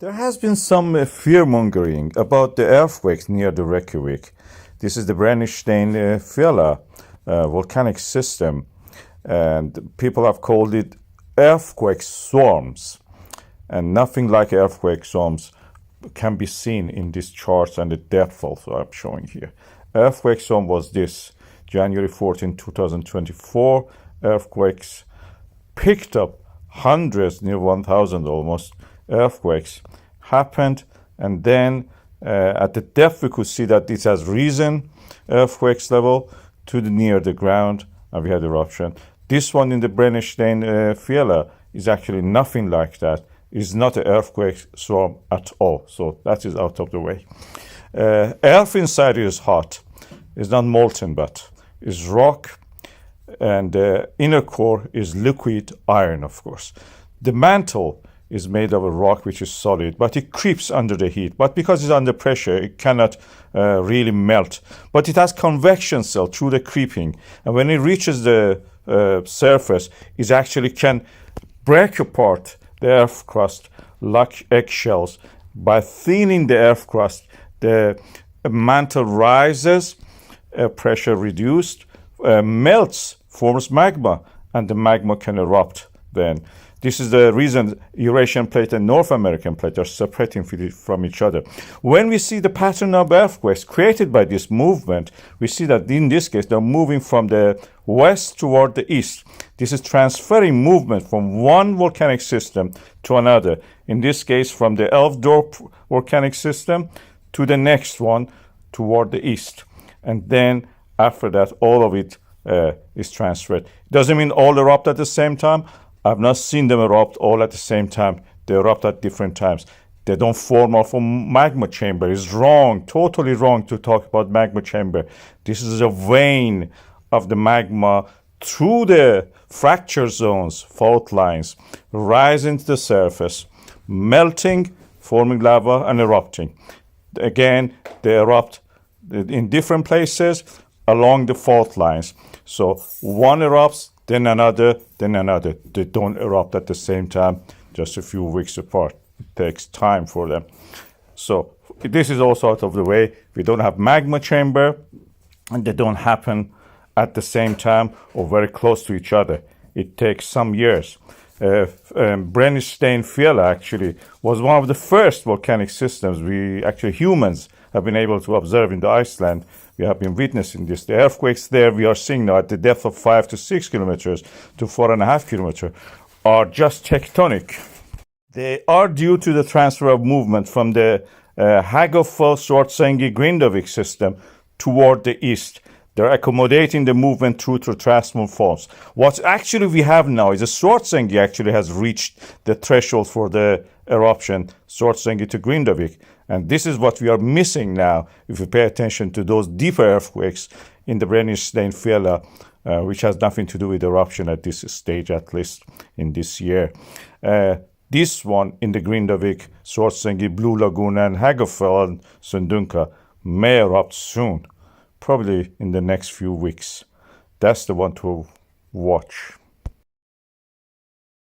There has been some fear-mongering about the earthquakes near the Reykjavik. This is the Brennisteinsfjalla volcanic system, and people have called it earthquake swarms. And nothing like earthquake swarms can be seen in these charts and the depth also I'm showing here. Earthquake swarm was this, January 14, 2024. Earthquakes picked up hundreds, near 1,000 almost, earthquakes happened, and then at the depth we could see that this has risen earthquakes level to near the ground, and we had eruption. This one in the Brennisteinsfjalla is actually nothing like that. It's not an earthquake swarm at all, so that is out of the way. Earth inside is hot. It's not molten, but it's rock, and the inner core is liquid iron, of course. The mantle is made of a rock which is solid, but it creeps under the heat. But because it's under pressure, it cannot really melt. But it has convection cell through the creeping, and when it reaches the surface, it actually can break apart the earth crust like eggshells. By thinning the earth crust, the mantle rises, pressure reduced, melts, forms magma, and the magma can erupt then. This is the reason Eurasian plate and North American plate are separating from each other. When we see the pattern of earthquakes created by this movement, we see that in this case, they're moving from the west toward the east. This is transferring movement from one volcanic system to another. In this case, from the Elfdorp volcanic system to the next one toward the east. And then after that, all of it is transferred. Doesn't mean all erupt at the same time. I've not seen them erupt all at the same time. They erupt at different times. They don't form off a magma chamber. It's wrong, totally wrong to talk about magma chamber. This is a vein of the magma through the fracture zones, fault lines, rising to the surface, melting, forming lava, and erupting. Again, they erupt in different places along the fault lines. So one erupts, then another, then another. They don't erupt at the same time, just a few weeks apart. It takes time for them. So this is also out of the way. We don't have magma chamber, and they don't happen at the same time or very close to each other. It takes some years. Brennisteinsfjalla actually was one of the first volcanic systems humans have been able to observe in the Iceland. We have been witnessing this. The earthquakes there we are seeing now at the depth of 5 to 6 kilometers to 4.5 kilometers are just tectonic. They are due to the transfer of movement from the Hagafell Grindavik system toward the east. They're accommodating the movement through transform faults. What actually we have now is a Svartsengi actually has reached the threshold for the eruption, Svartsengi to Grindavik. And this is what we are missing now if we pay attention to those deeper earthquakes in the Brennisteinsfjalla, which has nothing to do with eruption at this stage, at least in this year. This one in the Grindavik, Svartsengi, Blue Lagoon, and Hagafell and Sundunka may erupt soon, probably in the next few weeks. That's the one to watch.